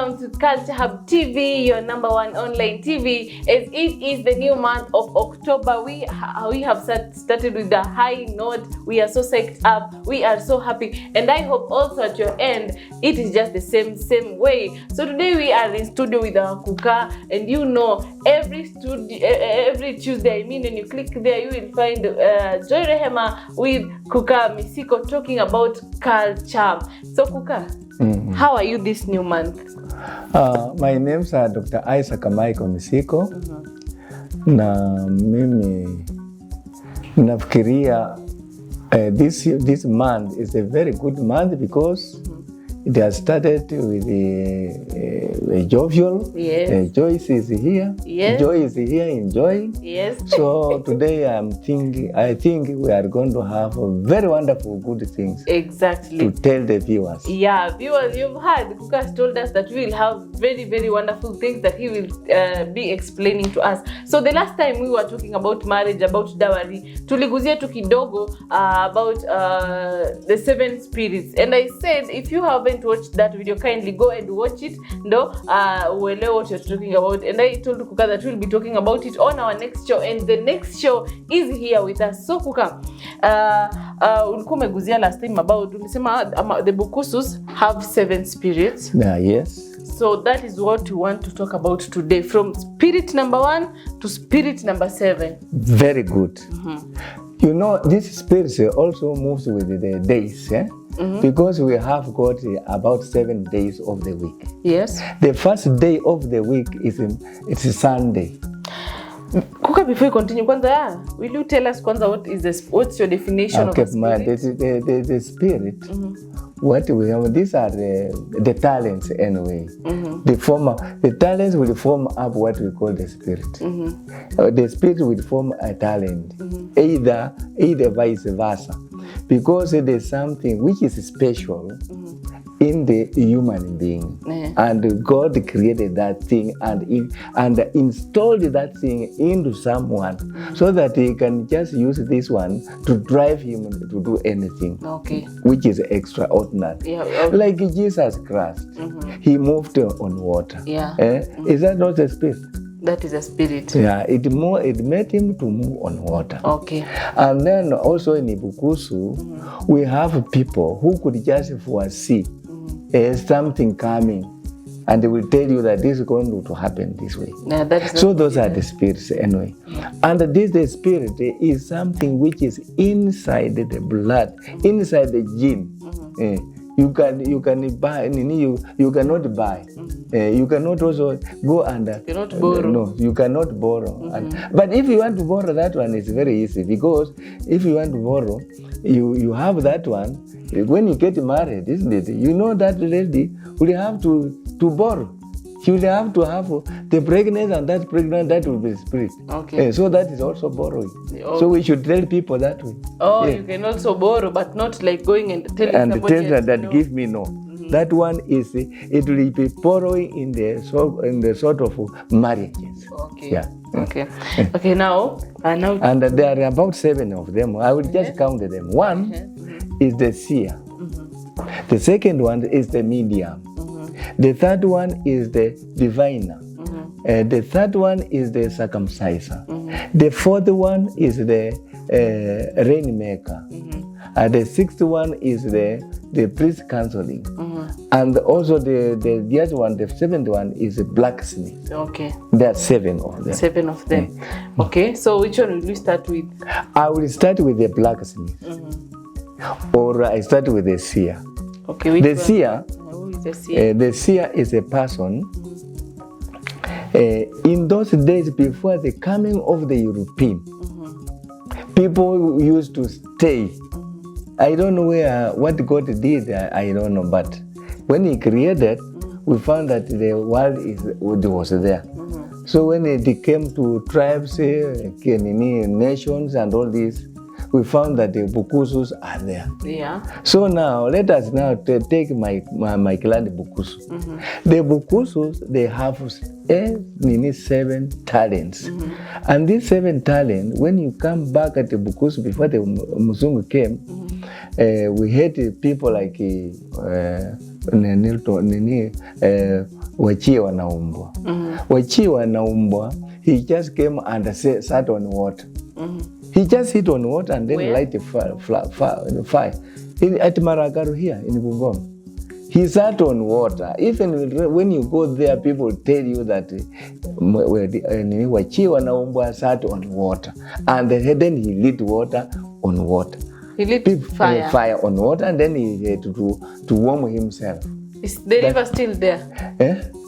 welcome to Culture Hub TV, your #1 online TV. As it is the new month of October, we have started with a high note. We are so psyched up. We are so happy, and I hope also at your end it is just the same way. So today we are in studio with our Kuka, and you know every Tuesday, when you click there, you will find Joy Rehema with Kuka Misiko talking about culture. So Kuka, how are you this new month? My name's Dr. Isaac Michael Misiko. Na mimi nafikiria this month is a very good month because it has started with a jovial. Yes. Joyce is here. Yes. Joy is here enjoying. Yes. So today I think we are going to have very wonderful good things. Exactly. To tell the viewers. Yeah, viewers, you've heard Kuka has told us that we will have very wonderful things that he will be explaining to us. So the last time we were talking about marriage, about dowry, tuliguzia tu kidogo about the 7 spirits, and I said if you haven't watched that video, kindly go and watch it. Uelewe what you're talking about. And I told Kuka that we'll be talking about it on our next show, and the next show is here with us. So Kuka, ulikuwa umeguzia last time about ulisema the Bukusus have 7 spirits. Yes. So that is what we want to talk about today, from spirit number 1 to spirit number 7. Very good. You know, this spirit also moves with the days, because we have got about 7 days of the week. Yes. The first day of the week it's a Sunday. Kuka, before you continue, kwanza, will you tell us kwanza what's your definition of a spirit? The spirit, what we have, these are the talents anyway. The talents will form up what we call the spirit. The spirit will form a talent, either vice versa, because there's something which is special in the human being, and God created that thing and installed that thing into someone, so that he can just use this one to drive him to do anything, which is extraordinary. Yeah, like Jesus Christ, he moved on water. Is that not a spirit? That is a spirit. Yeah, it made him to move on water. Okay. And then also in Bukusu, we have people who could just foresee something coming, and they will tell you that this is going to happen this way. So those are the spirits anyway. And the spirit is something which is inside the blood, inside the gene. You can buy, you cannot buy. You cannot also go under. You cannot borrow. No, you cannot borrow. But if you want to borrow that one, it's very easy, because if you want to borrow, you have that one. When you get married, isn't it? You know that lady will have to borrow. She will have to have the pregnancy, and that pregnant, that will be the spirit. Okay. So that is also borrowing. So we should tell people that way. You can also borrow, but not like going and telling somebody else that give me no. That one is, it will be borrowing in the sort of marriages. Okay. Yeah. Okay. Now. And there are about 7 of them. I will just count them. One is the seer. The second one is the medium. The third one is the diviner. The third one is the circumciser. The fourth one is the rainmaker. The sixth one is the priest counseling. And also the other one, the 7th one, is the blacksmith. Okay. There are 7 of them. 7 of them. Okay, so which one will you start with? I will start with the blacksmith. Or I start with the seer. Okay, the seer. Who is the seer? The seer is a person. In those days before the coming of the European, people used to stay. I don't know what God did, I don't know, but when he created, we found that the world was there. So when it came to tribes, nations and all this, we found that the Bukusus are there. Yeah. So now, let us now take my clan Bukusu. The Bukusus, they have 7 talents. And these 7 talents, when you come back at the Bukusu, before the Muzungu came, we had people like wachie wanaumbwa. Wachie wanaumbwa, he just came and sat on water. He just sit on water and then light a fire. At Maragaru here in Bungoma. He sat on water. Even when you go there, people tell you that wachie wanaumbwa sat on water. And then he lit water on water. He lit fire on water, and then he had to warm himself. Is the river still there?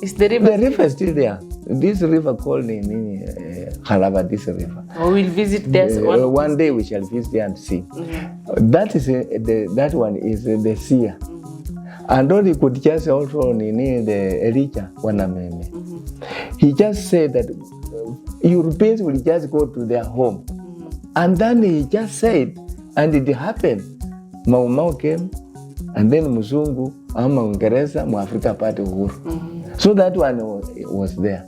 Is the river still there? This river called Halaba, this river. We'll visit there. One day we shall visit there and see. That is that one is the seer. And all he could just also the Ericha Wanameme. He just said that Europeans will just go to their home. And then he just said, and it happened. Mau came, and then Muzungu, Uingereza, Africa Party Uhuru. So that one was there.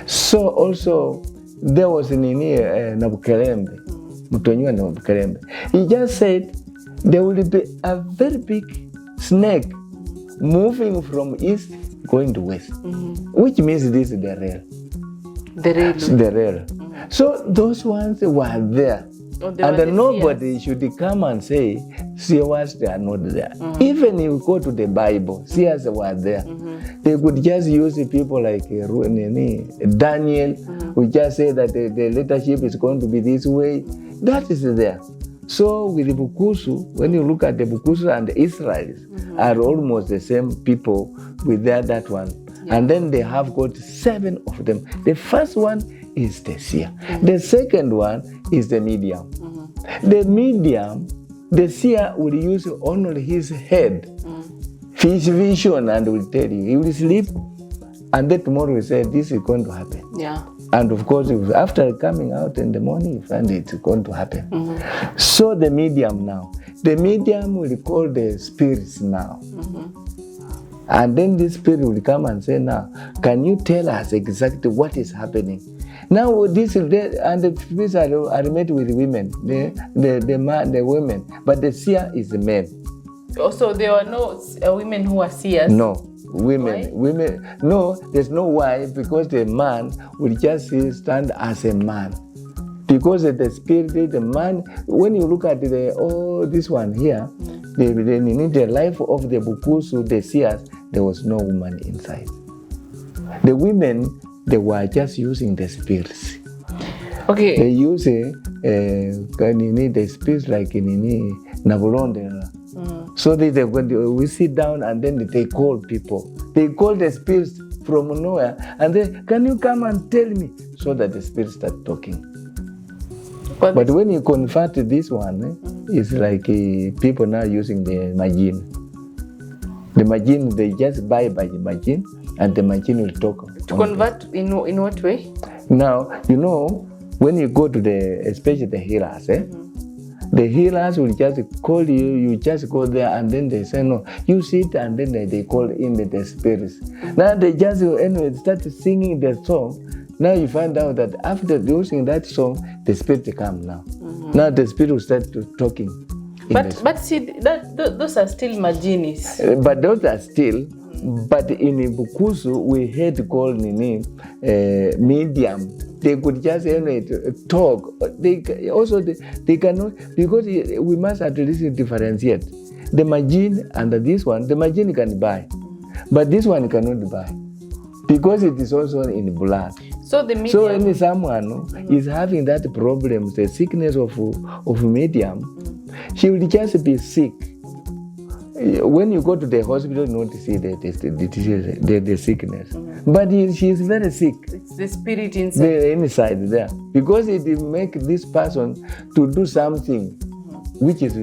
So also, there was Nabukelembe, Mutonywa Nabukelembe. He just said, there will be a very big snake moving from east going to west, which means this is the rail. The rail. So those ones were there. And nobody should come and say, seers they are not there. Even if you go to the Bible, seers were there. They could just use people like Daniel, who just say that the leadership is going to be this way. That is there. So with the Bukusu, when you look at the Bukusu and the Israelis, are almost the same people with that one. And then they have got 7 of them. The first one is the seer. The second one is the medium. The medium, the seer will use only his head, his vision, and will tell you. He will sleep, and then tomorrow he will say, this is going to happen. And of course, after coming out in the morning, you find it's going to happen. So the medium now. The medium will call the spirits now. And then the spirit will come and say, now, can you tell us exactly what is happening? Now this is there, and the spirits are met with women, the women, but the seer is the men. Also, there were no women who are seers. No, women. No, there's no why, because the man will just stand as a man. Because the spirit, the man, when you look at this one here, the life of the Bukusu, the seers, there was no woman inside. The women, they were just using the spirits. Okay. They use the spirits like Navulonde. So we sit down and then they call people. They call the spirits from nowhere and then, can you come and tell me? So that the spirits start talking. But when you convert this one, it's like people now using the machine. The machine, they just buy by the machine, and the machine will talk. To convert in what way? Now, when you go to especially the healers, the healers will just call you, you just go there, and then they say, no, you sit, and then they call in the spirits. Now they just start singing the song. Now you find out that after using that song, the spirit come now. Now the spirit will start talking. But see, those are still maginis. But those are still. But in Bukusu, we had called medium. They could just talk. They cannot, because we must at least differentiate. The magician and this one, the magician can buy, but this one cannot buy, because it is also in blood. So the medium. So when someone is having that problem, the sickness of medium, she will just be sick. When you go to the hospital, not to see the sickness, but she is very sick. It's the spirit inside. The inside there, because it will make this person to do something, which is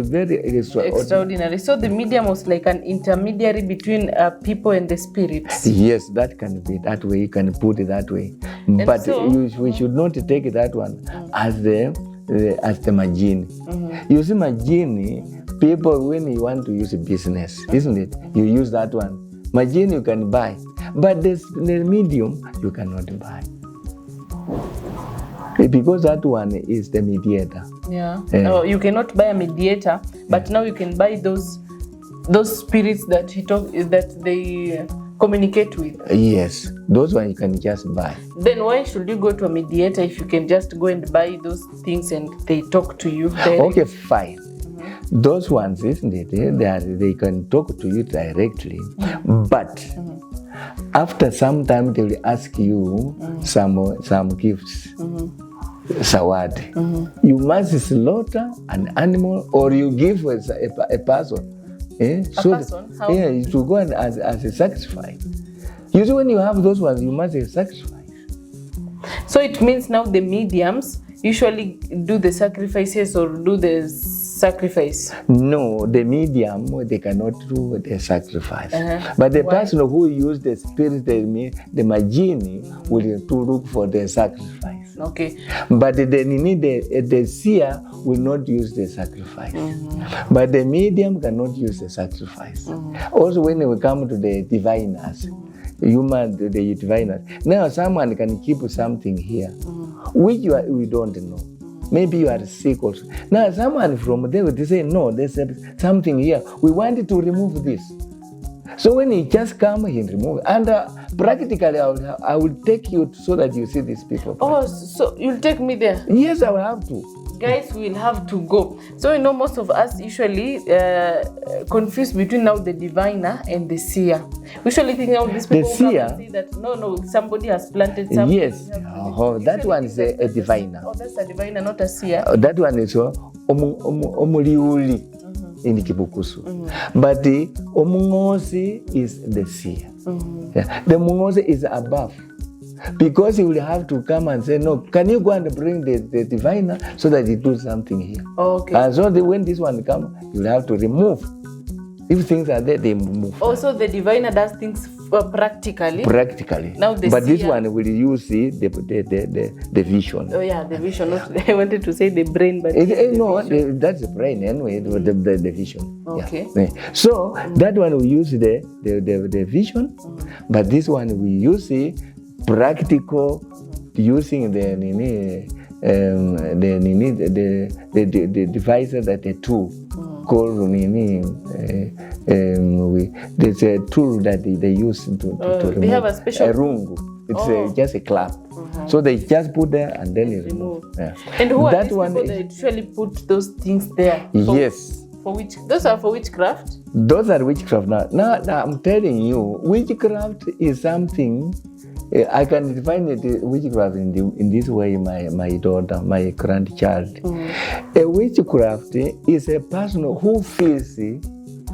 very extraordinary. So the medium was like an intermediary between people and the spirits. Yes, that can be that way. You can put it that way, but so, we should not take that one as the magician. You see, magician. People, when you want to use a business, isn't it? You use that one. Magician you can buy, but the medium you cannot buy. Because that one is the mediator. No, you cannot buy a mediator, but now you can buy those spirits that communicate with. Yes, those ones you can just buy. Then why should you go to a mediator if you can just go and buy those things and they talk to you directly? Okay, fine. Those ones, isn't it? They can talk to you directly, but after some time they will ask you some gifts. Sawadi. You must slaughter an animal or you give a person. Person? How? Yeah, to go and as a sacrifice. Usually when you have those ones, you must sacrifice. So it means now the mediums usually do the sacrifices or do the sacrifice? No, the medium, they cannot do the sacrifice. But the person who used the spirit, the magini, will to look for the sacrifice. Okay. But the seer will not use the sacrifice. But the medium cannot use the sacrifice. Also, when we come to the diviners, the diviners, now someone can keep something here, which we don't know. Maybe you are sick also. Now someone from there will say, no, there's something here. We wanted to remove this. So when he just come, he remove. And practically, I will take you so that you see these people. Oh, so you'll take me there? Yes, I will have to. Guys, we'll have to go. So you know, most of us usually confuse between now the diviner and the seer. We usually think now these people the seer, see that no, somebody has planted something. Yes, that one is a diviner. Oh, that's a diviner, not a seer. That one is omuliuli in Bukusu. But the omungosi is the seer. Yeah. The mungosi is above. Because he will have to come and say, no, can you go and bring the diviner so that he do something here? Okay. And so when this one comes, you will have to remove. If things are there, they move. Also, the diviner does things practically. Practically. Now but this one will use the vision. Oh yeah, the vision. I wanted to say the brain, but that's the brain anyway. The vision. Okay. Yeah. So that one we use the vision, but this one we use the practical, using the device that the tool called there's a tool that they use to remove. They have a special rungu. It's just a clap. So they just put there and then you remove. Yeah. And who are these people that usually put those things there? Yes. For which? Those are for witchcraft? Those are witchcraft. Now I'm telling you, witchcraft is something. I can define it witchcraft in this way, my daughter, my grandchild. A witchcraft is a person who feels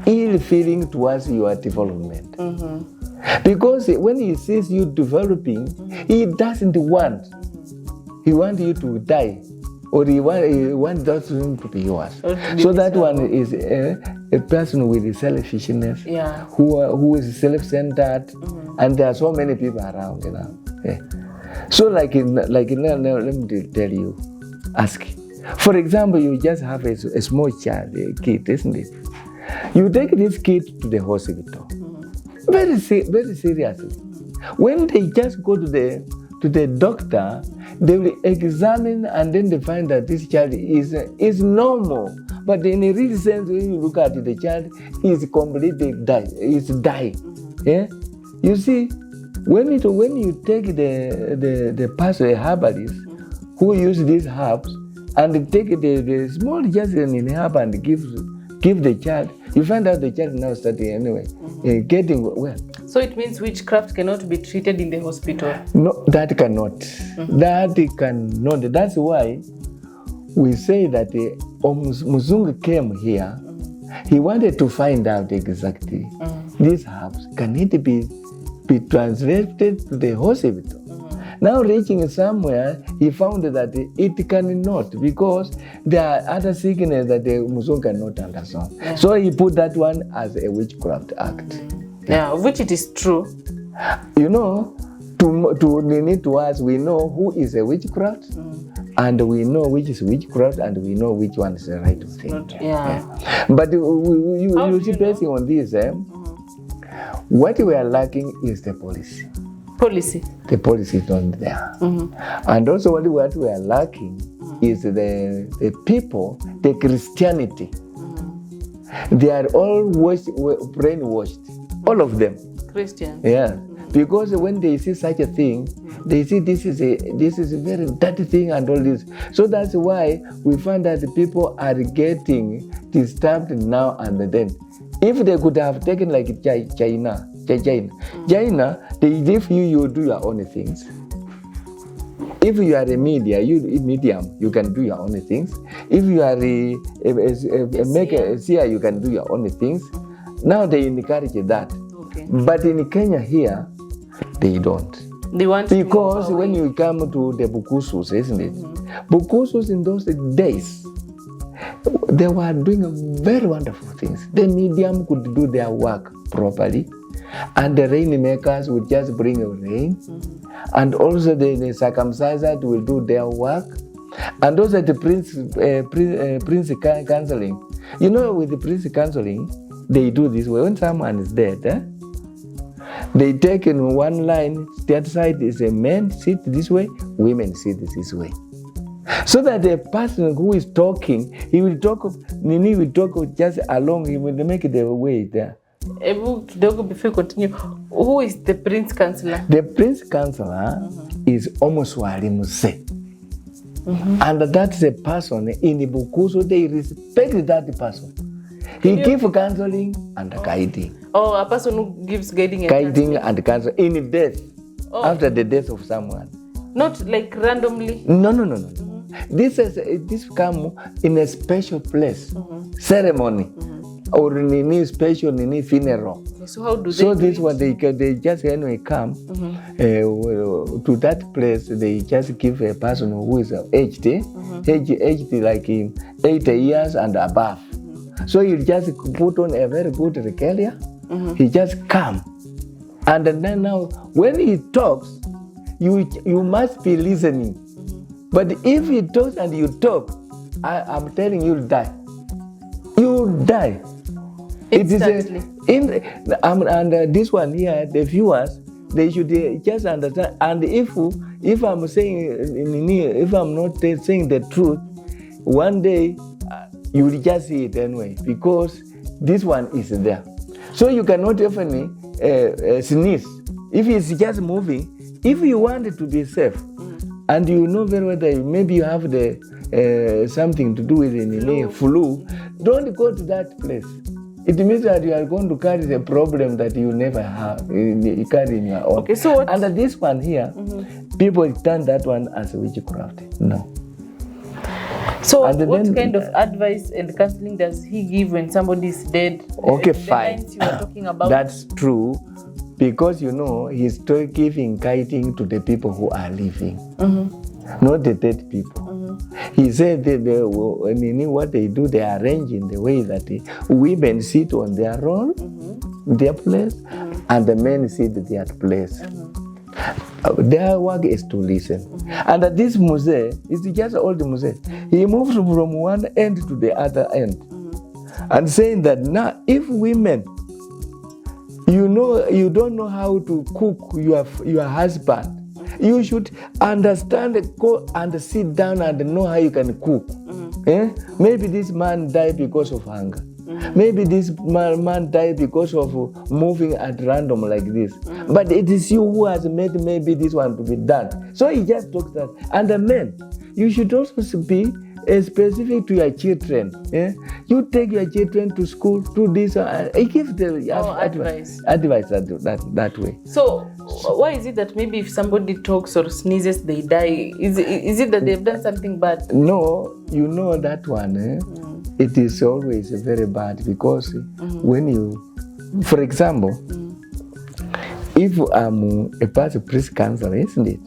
ill feeling towards your development. Because when he sees you developing, he doesn't want. He wants you to die. Or he wants that thing to be yours. So that one is a person with selfishness, who is self-centered, and there are so many people around, Yeah. So like let me tell you, ask. For example, you just have a small child, a kid, isn't it? You take this kid to the hospital, very seriously. When they just go to the doctor, they will examine and then they find that this child is normal. But in a real sense, when you look at it, the child is completely dying. Yeah? You see, when you take the person, a herbalist, who use these herbs, and take the small just in herb and give the child, you find out the child now starting anyway, getting well. So it means witchcraft cannot be treated in the hospital? No, that cannot. That cannot. That's why we say that Muzungu came here. He wanted to find out exactly these herbs, can it be translated to the hospital? Now reaching somewhere, he found that it cannot, because there are other sicknesses that the Muzungu cannot understand. So he put that one as a witchcraft act. Yeah, which it is true. You know, to us, we know who is a witchcraft, and we know which is witchcraft, and we know which one is the right thing. But you see, basing on this, what we are lacking is the policy. The policy is not there. And also what we are lacking is the people, the Christianity. They are all brainwashed, all of them. Christians. Yeah, because when they see such a thing, they see this is a very dirty thing and all this. So that's why we find that the people are getting disturbed now and then. If they could have taken like China, they give you do your own things. If you are a medium, you can do your own things. If you are a seer, you can do your own things. Now they encourage that. Okay. But in Kenya here, they don't. They want because when you come to the Bukusus, isn't it? Bukusus in those days, they were doing very wonderful things. The medium could do their work properly, and the rainmakers would just bring rain, and also the circumciser will do their work, and also the prince counseling. You know, with the prince counseling, they do this way. When someone is dead, they take in one line, that side is a men sit this way, women sit this way. So that the person who is talking, he will talk just along, he will make the way there. Before you continue, who is the prince counselor? The prince counselor is Omuswari Muse. And that's a person in the Bukusu, they respect that person. He gives counseling and guiding. Oh, a person who gives guiding and counseling in death, after the death of someone. Not like randomly? No. This come in a special place, ceremony, or in a special funeral. So how do they? So this one they just anyway come to that place. They just give a person who is aged like 80 years and above. So you just put on a very good regalia. He just come, and then now when he talks, you must be listening. But if he talks and you talk, I'm telling you, you'll die. You'll die. Instantly. And this one here, the viewers, they should just understand. And if I'm saying, if I'm not saying the truth, one day you will just see it anyway, because this one is there. So you cannot even sneeze. If it's just moving, if you want it to be safe, and you know very well that maybe you have the something to do with the flu, don't go to that place. It means that you are going to carry the problem that you never have, you carry in your own. Okay, so what? And this one here, people turn that one as witchcraft. No. So what kind of advice and counseling does he give when somebody is dead? Okay, the fine. lines you were talking about. That's true, because he's still giving guiding to the people who are living, not the dead people. He said that what they do, they arrange in the way that the women sit on their role, their place, and the men sit at their place. Their work is to listen. And this Muse is just all the Muse. He moves from one end to the other end, and saying that now, if women, you don't know how to cook your husband, you should understand, go and sit down and know how you can cook. Maybe this man died because of hunger. Maybe this man died because of moving at random like this. But it is you who has made maybe this one to be done. So he just talks that. And the men, you should also be specific to your children. You take your children to school, to this, give the advice that way. So why is it that maybe if somebody talks or sneezes, they die? Is it that they've done something bad? No, you know that one, it is always very bad, because when you, for example, if I'm a priest counselor, isn't it?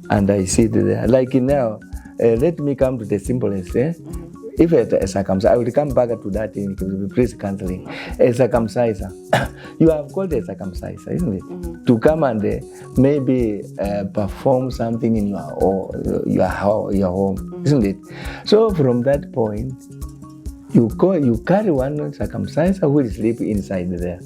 And I sit there, like now, let me come to the simplest. If it's a circumciser, I will come back to that in priest counseling. A circumciser, you have called a circumciser, isn't it? To come and maybe perform something in your home, isn't it? So from that point, you carry one circumciser who will sleep inside there.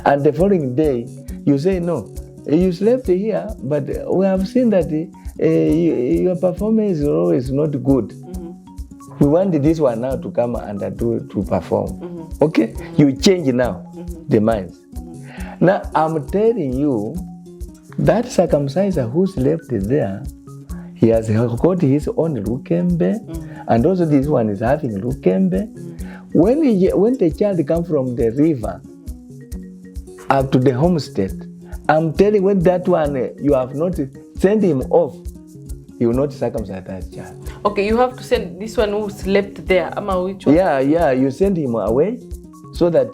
And the following day, you say, no, you slept here, but we have seen that your performance is always not good. We want this one now to come and to perform. Okay? You change now the minds. Now, I'm telling you, that circumciser who slept there, he has got his own lukembe, and also this one is having lukembe. When the child comes from the river up to the homestead, I'm telling you, when that one, you have not sent him off, he will not circumcise that child. Okay, you have to send this one who slept there. Which one? Yeah, you send him away so that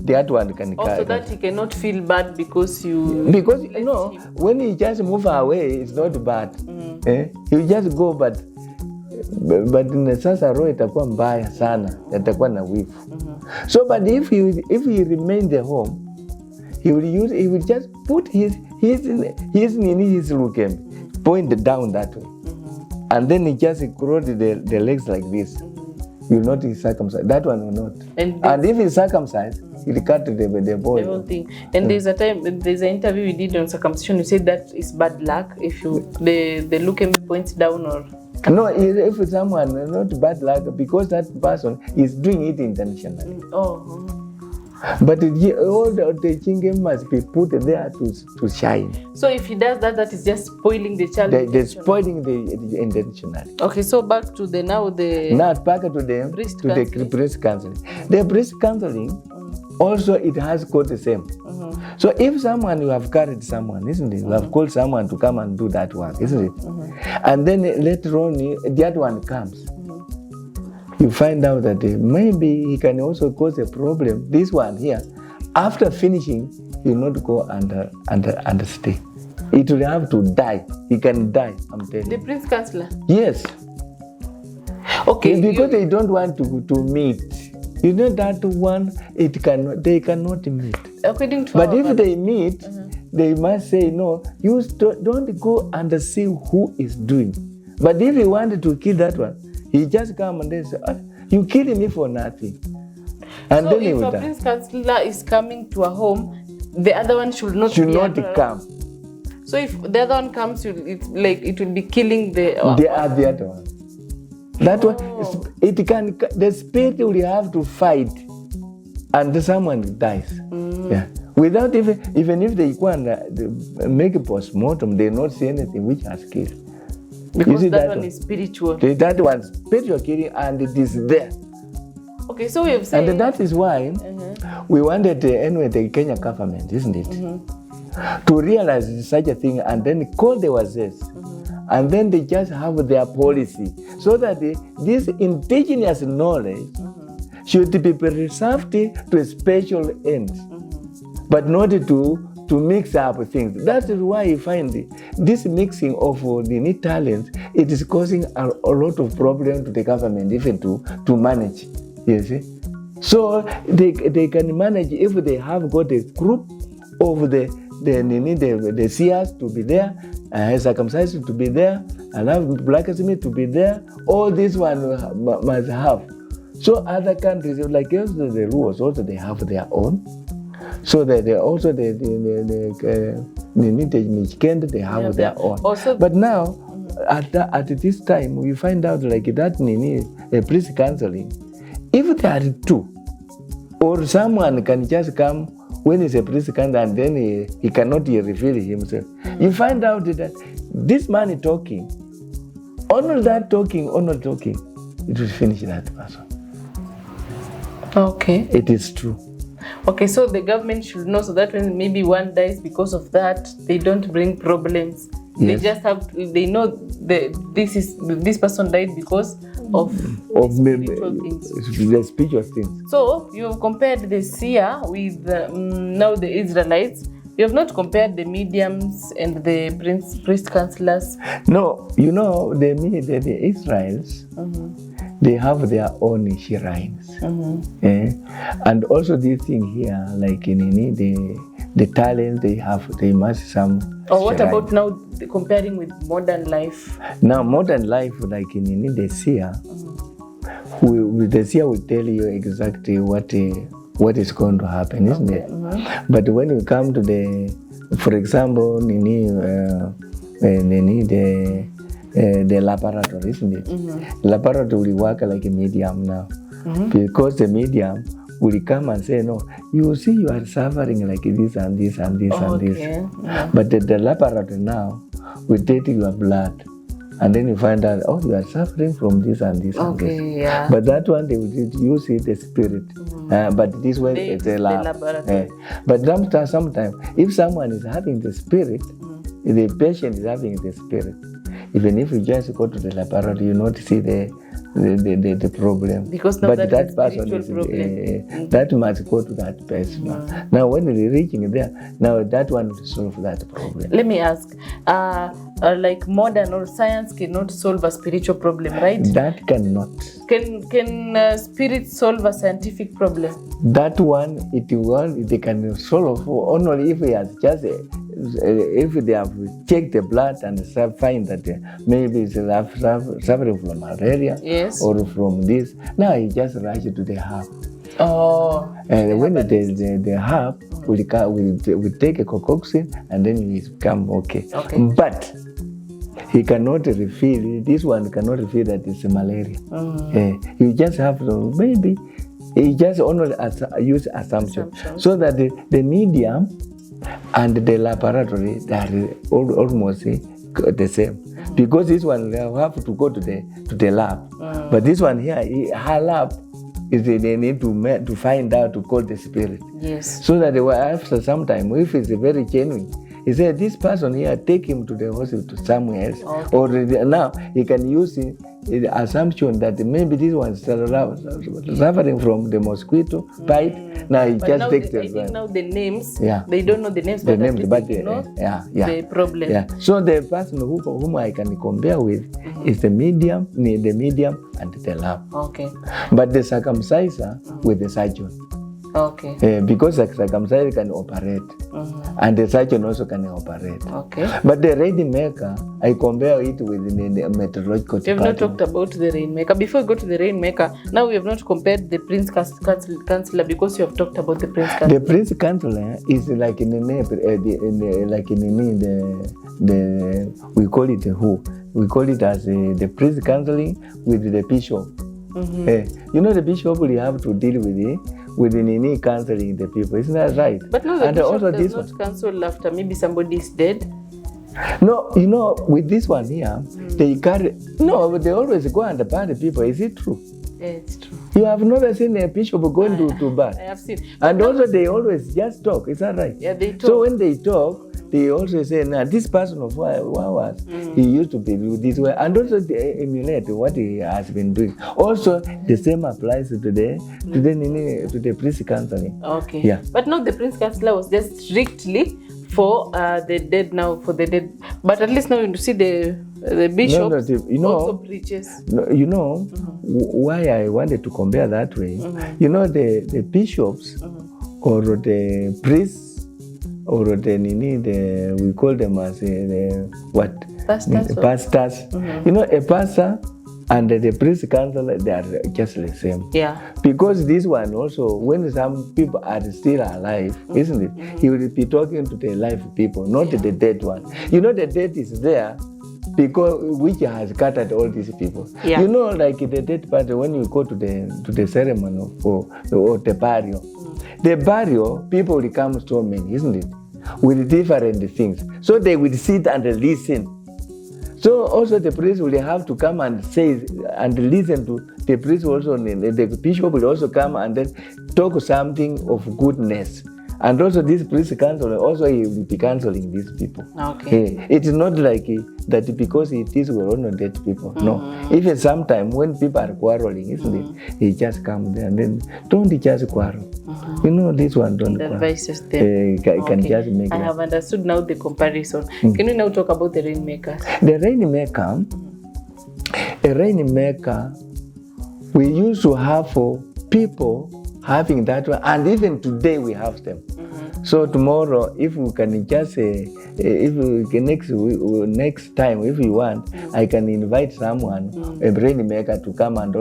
that one can carry. Also that he cannot feel bad because you... Because, when he just move away, it's not bad. He'll just go, but sasa roho itakuwa mbaya sana, itakuwa na wivu. So, but if he remain the home, he will just put his lukembe, point down that way, and then he just cross the legs like this. You will not circumcise. That one will not. And if he's circumcised, he'll cut the boy. The whole thing. And there's an interview we did on circumcision. You said that is bad luck if the lukembe points down or... No, if someone, not bad luck, because that person is doing it intentionally. But all the chingem must be put there to shine. So if he does that, that is just spoiling the child. They're spoiling the intentionally. Okay, so back to now back to the priest counseling. The priest counseling also it has got the same. So if someone, you have carried someone, isn't it? You have called someone to come and do that work, isn't it? And then later on, the other one comes. You find out that maybe he can also cause a problem. This one here, after finishing, he will not go and stay. It will have to die. He can die, I'm telling you. The priest counselor? Yes. Okay. Because they don't want to meet. You know that one, they cannot meet. According to but if they meet, they must say, no, you don't go and see who is doing. But if you wanted to kill that one, he just come and they say, you kill me for nothing. And so then if a priest counselor is coming to a home, the other one should not come. So if the other one comes, it will be killing the other one. That one, the spirit will have to fight, and someone dies. Yeah. Without even if they go and make a post-mortem, they not see anything which has killed. Because that one is spiritual. That one is spiritual killing, and it is there. Okay, so we have said... And that is why we wanted the Kenya government, isn't it, to realize such a thing and then call the wazes. And then they just have their policy so that this indigenous knowledge should be preserved to a special end, but not to mix up things. That is why you find this mixing of the talents, it is causing a lot of problems to the government, even to manage. You see? So they can manage if they have got a group of the seers to be there, circumcised to be there, and have blacksmith to be there. All this one must have. So other countries, like the rules, also they have their own. So that they also they have their own. Also, but now at this time we find out like that a priest counseling. If there are two, or someone can just come when he's a priest counselor and then he cannot reveal himself. You find out that this man is talking, only that talking, it will finish that person. Okay. It is true. Okay, so the government should know so that when maybe one dies because of that, they don't bring problems. Yes. They just have to, they know this person died because of spiritual things. The spiritual things. So you have compared the seer with now the Israelites. You have not compared the mediums and the priest counselors. No, you know the Israelites. They have their own shrines. And also this thing here, like in the talent they have, they must some. What about now comparing with modern life? Now modern life, like in the seer, the seer will tell you exactly what is going to happen, isn't it? But when we come to for example, the laboratory, isn't it? Laboratory work like a medium now, because the medium will come and say, no, you see you are suffering like this and this and this and this. Yeah. But the laboratory now will take your blood. And then you find out, oh, you are suffering from this and this and this. Yeah. But that one, they will use it, the spirit. But this one, it's a lab. But sometimes, if someone is having the spirit, the patient is having the spirit, even if you just go to the laboratory, you not see the problem. Because now but that person is problem. That must go to that person. Now when they're reaching there, now that one will solve that problem. Let me ask, like modern or science cannot solve a spiritual problem, right? That cannot. Can spirit solve a scientific problem? That one, they can solve only if he has just if they have checked the blood and find that maybe it's suffering from malaria, yes, or from this. Now he just rush to the herb. Oh. And when the herb will take a concoction and then he become okay. But he cannot reveal, this one cannot reveal that it's malaria. You just have to, maybe, he just only use assumption. So that the medium and the laboratory, they are almost the same. Because this one, they have to go to the lab. But this one here, her lab, is they need to find out, to call the spirit. Yes. So that after some time, if it's very genuine, he said, this person here, take him to the hospital somewhere else. Or now he can use the assumption that maybe this one is suffering from the mosquito bite. Now he just takes the I think now the names, yeah, they don't know the names, but they know the problem. Yeah. So the person whom I can compare with is the medium and the lab. Okay. But the circumciser with the surgeon. Okay. Because the circumciser can operate, and the surgeon also can operate. Okay. But the rainmaker, I compare it with the meteorological department. We have not talked about the rainmaker. Before we go to the rainmaker, now we have not compared the prince counselor, because you have talked about the prince counselor. The prince counselor is like in we call it who? We call it as the prince counseling with the bishop. You know, the bishop will have to deal with the counseling the people. Isn't that right? But no, the bishop does not counsel after maybe somebody is dead. No, you know, with this one here, they always go and ban the people. Is it true? Yeah, it's true. You have never seen a bishop going to ban. I have seen. And also they always just talk. Is that right? Yeah, they talk. So when they talk, they also say, now this person of ours, he used to be this way. And also they emulate what he has been doing. Also, the same applies to the priest counseling. Okay. Yeah. But no, the prince counselor was just strictly for the dead now, for the dead. But at least now you see the bishop also preaches. You know why I wanted to compare that way? You know, the bishops or the priests, or we call them as pastors. You know, a pastor and the priest counselor, they are just the same. Yeah. Because this one also, when some people are still alive, isn't it? He will be talking to the live people, not the dead one. You know, the dead is there because which has scattered all these people. Yeah. You know, like the dead party, when you go to the ceremony or the burial. The burial, people will come so many, isn't it? With different things. So they will sit and listen. So also the priest will have to come and say and listen to the priest also. The bishop will also come and then talk something of goodness. And also this priest counselor, also he will be counseling these people. Okay. It is not like that because it is we're not dead people. No. Even sometimes when people are quarreling, isn't it? He just come there and then don't just quarrel. You know, this one don't quarrel. Advises them. Can just make I have understood now the comparison. Can we now talk about the rainmaker? The rainmaker, we used to have for people having that one, and even today we have them. So tomorrow, if we can just next time, if you want, I can invite someone, a rainmaker, to come and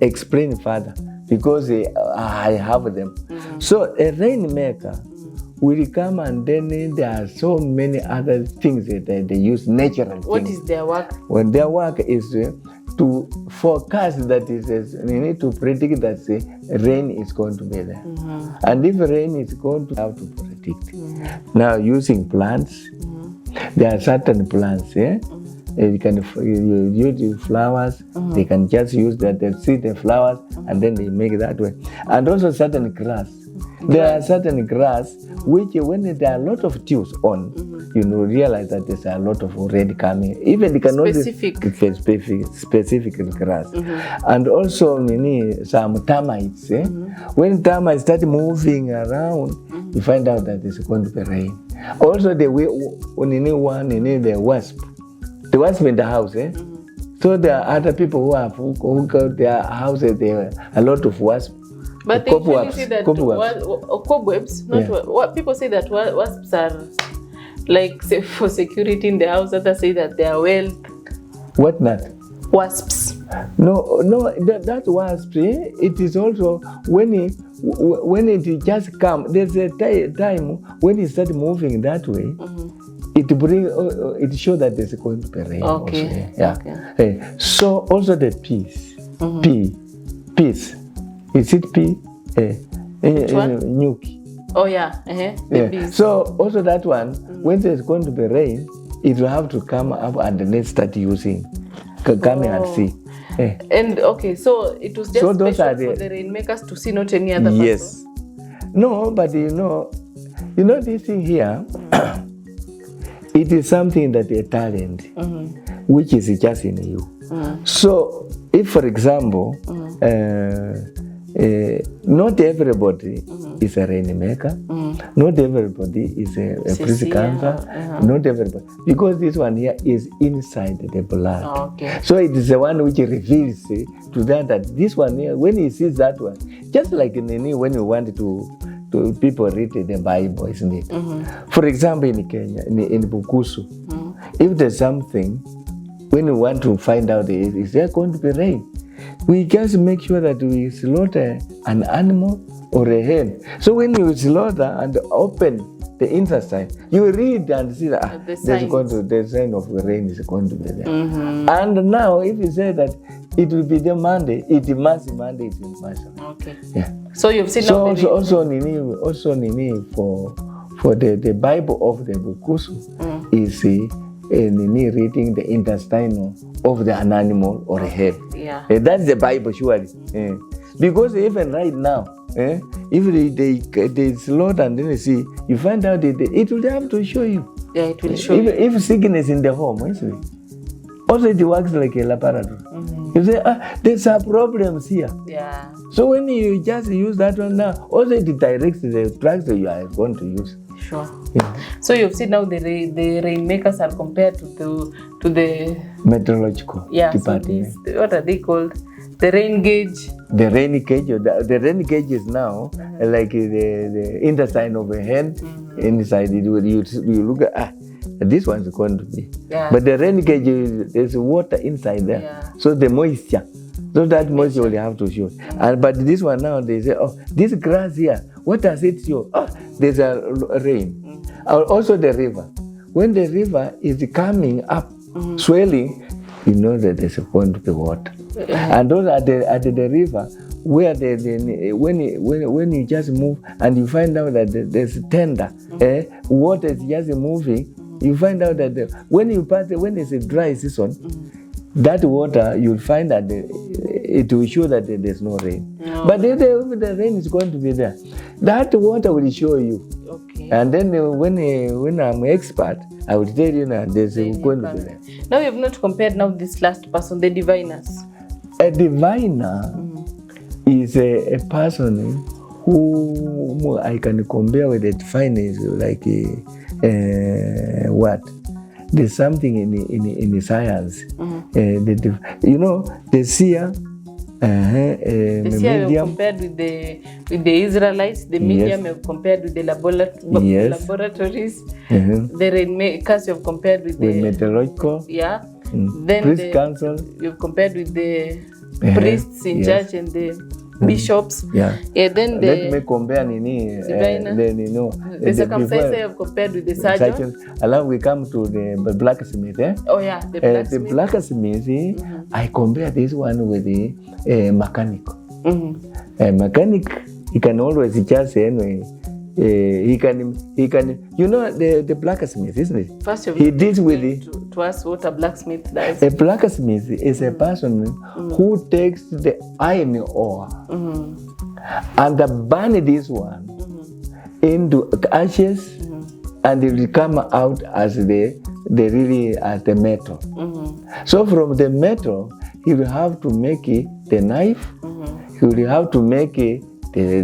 explain further, because I have them. So a rainmaker will come, and then there are so many other things that they use, natural things. What is their work? Well, their work is to forecast that it is, you need to predict that the rain is going to be there. And if rain is going to have to predict. Now using plants, there are certain plants, you can use flowers, they can just use that, they see the flowers and then they make it that way. And also certain grass. There are certain grass which when there are a lot of dews on, you know, realize that there's a lot of rain coming. Even you cannot specific grass. And also some termites. When termites start moving around, you find out that there's going to be rain. Also the wasp. The wasp in the house, So there are other people who got their houses, there are a lot of wasps. But they usually say that cobwebs, what people say that wasps are like say for security in the house. Others say that they are wealth. What not? Wasps. No, that wasp. It is also when it just comes. There's a time when it starts moving that way. It shows that there's going to be rain. Okay. Also, Okay. So also the peas. Peas. Is it pea? Nyuki. Oh yeah. So also that one, when there's going to be rain, it will have to come up and then start using, coming and see. And okay, so it was just special for the rainmakers to see, not any other person. Yes. No, but you know this thing here. It is something that a talent, which is just in you. So, if for example, not everybody is a rainmaker, not everybody is a priest cancer, not everybody, because this one here is inside the blood. So it is the one which reveals to that this one here, when he sees that one, just like when you want to people read the Bible, isn't it? For example, in Kenya, in Bukusu, if there's something, when we want to find out is there going to be rain, we just make sure that we slaughter an animal or a hen. So when you slaughter and open the intestine, you read and see that the sign of the rain is going to be there. And now, if you say that it will be the Monday, it must be Monday, it will must. Okay. Yeah. So you've seen also for the Bible of the Bukusu is reading the intestine of an animal or a head. That's the Bible, surely. Because even right now, if they slaughter and then they see, you find out that it will have to show you. Yeah, it will show you. If sickness in the home, also it works like a laboratory. You say, there's some problems here. Yeah. So when you just use that one now, also it directs the drugs that you are going to use. Sure. Yeah. So you've seen now the rainmakers are compared to the meteorological department. So what are they called? The rain gauge. The rain gauge. The rain gauge is now like the intestine of a hen. Inside it, you look at this one's going to be. But the rain gauge, there's water inside there. So the moisture. So that moisture will have to show. But this one now, they say, this grass here, what does it show? There's a rain. Also the river. When the river is coming up, swelling, you know that there's going to be water. And those at the river, where when you just move and you find out that there's tender, water is just moving, you find out that when it's a dry season, that water, you'll find that it will show that there's no rain. But if the rain is going to be there, that water will show you. Okay. And then when I'm an expert, I will tell you now there's going to be there. Now you have not compared now this last person, the diviners. A diviner is a person who I can compare with the diviners, like what? There's something in science. The seer, the seer we have compared with the Israelites. The medium we have compared with the laboratories. The rainmakers you have compared with the meteorological. Then priest council. You've compared with the priests in church and the bishops. Yeah. Then Let me compare nini. Then the circumciser have compared with the surgeon. Allow we come to the blacksmith. Oh yeah, the blacksmith. The blacksmith. I compare this one with the mechanic. A mechanic, he can always just anyway. He can. The blacksmith, isn't it? First of all, he deals with it. To us, what a blacksmith does. A blacksmith is a person who takes the iron ore and burn this one into ashes, and it will come out as the metal. So from the metal, he will have to make it the knife. He will have to make it the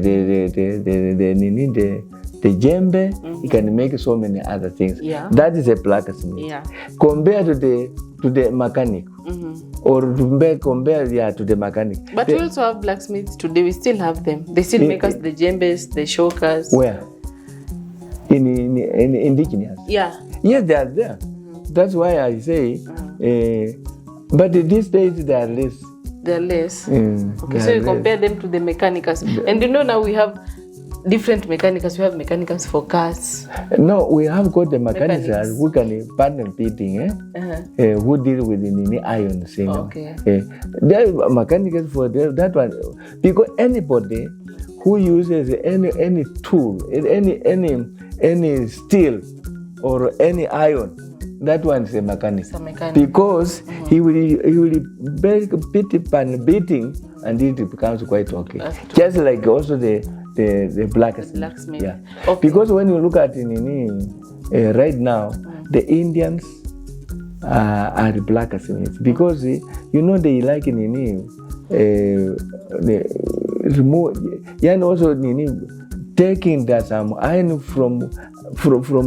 djembe. He can make so many other things. Yeah. That is a blacksmith. Yeah. Compared to the mechanic, or compare to the mechanic. But we also have blacksmiths today. We still have them. They still make us the djembes, the shokers. Where? In indigenous. Yeah. Yes, they are there. That's why I say. But these days they are less. They're less. Okay, so you compare them to the mechanicals. And now we have different mechanicals. We have mechanicals for cars. No, we have got the mechanicals who can pattern beating, who deal with the iron. Okay. There are mechanicals for that one. Because anybody who uses any tool, any steel or any iron, that one is a mechanic. Because he will beat pan beating, and it becomes quite okay. Just like also the blacksmith. Yeah. Okay. Because when you look at right now, the Indians are the blacksmiths, because they like remove, and also taking some iron from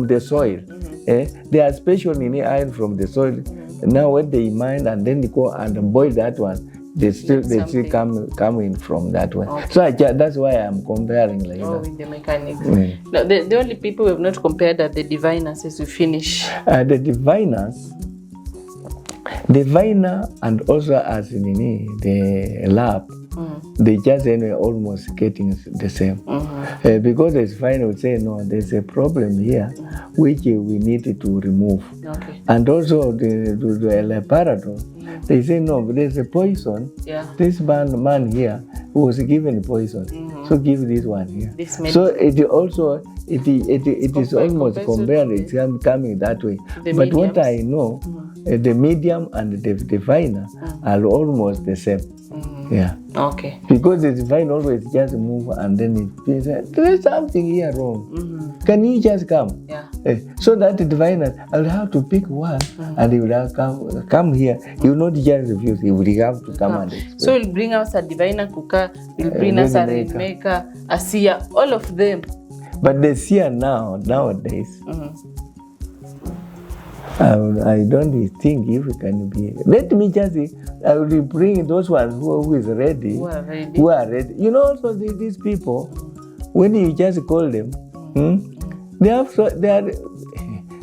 the soil. They are special iron from the soil. Now when they mine and then they go and boil that one, they still come in from that one. Okay. So that's why I'm comparing like that. With the mechanics. Now, the only people we have not compared are the diviners as we finish. The diviner and also as in the lab, they just almost getting the same. Because the diviner would say, no, there's a problem here which we need to remove. Okay. And also the laboratory, they say, no, there's a poison. Yeah. This man here was given poison. So give this one here. So it also, it is almost compared, it's coming that way. But what I know, the medium and the diviner are almost the same. Yeah. Okay. Because the divine always just move and then it feels there's something here wrong. Can you just come? Yeah. So that the diviner, I will have to pick one and he will have come here. He will not just refuse. He will have to come and explain. So he'll bring us a diviner cooker, he'll bring us a rainmaker, a seer, all of them. But the seer nowadays, I don't think if it can be. Let me just say, I will bring those ones who is ready. Who are ready. Also these people, when you just call them, they are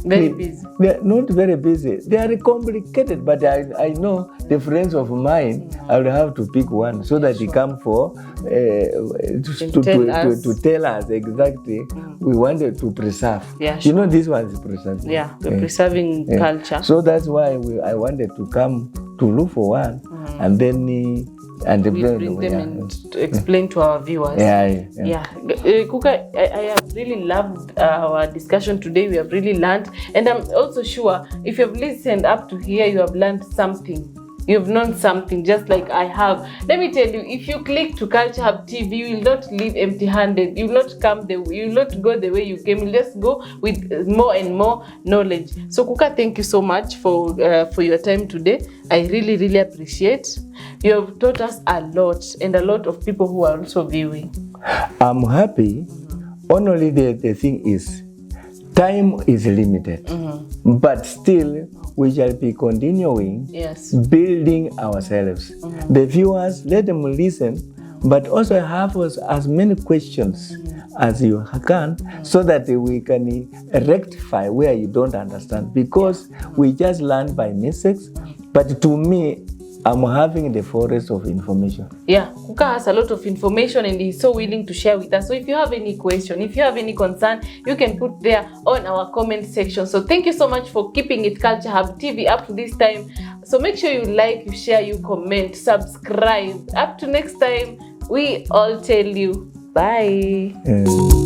very busy. They are not very busy. They are complicated, but I know the friends of mine, I will have to pick one so that they come for to tell us exactly we wanted to preserve. Yeah, sure. This one is preserving. Yeah, we're preserving culture. So that's why I wanted to come to look for one, and then we bring them and to explain to our viewers. Kuka, I have really loved our discussion today. We have really learned, and I'm also sure if you have listened up to here, you have learned something. You've known something, just like I have. Let me tell you, if you click to Culture Hub TV, you will not leave empty-handed. You will not you will not go the way you came. You'll just go with more and more knowledge. So, Kuka, thank you so much for your time today. I really, really appreciate. You have taught us a lot, and a lot of people who are also viewing. I'm happy. Only the thing is, time is limited, but still we shall be continuing building ourselves. The viewers, let them listen, but also have as many questions as you can, so that we can rectify where you don't understand, because we just learn by mistakes. But to me, I'm having the forest of information. Yeah, Kuka has a lot of information and he's so willing to share with us. So if you have any question, if you have any concern, you can put there on our comment section. So thank you so much for keeping it Culture Hub TV up to this time. So make sure you like, you share, you comment, subscribe. Up to next time, we all tell you bye.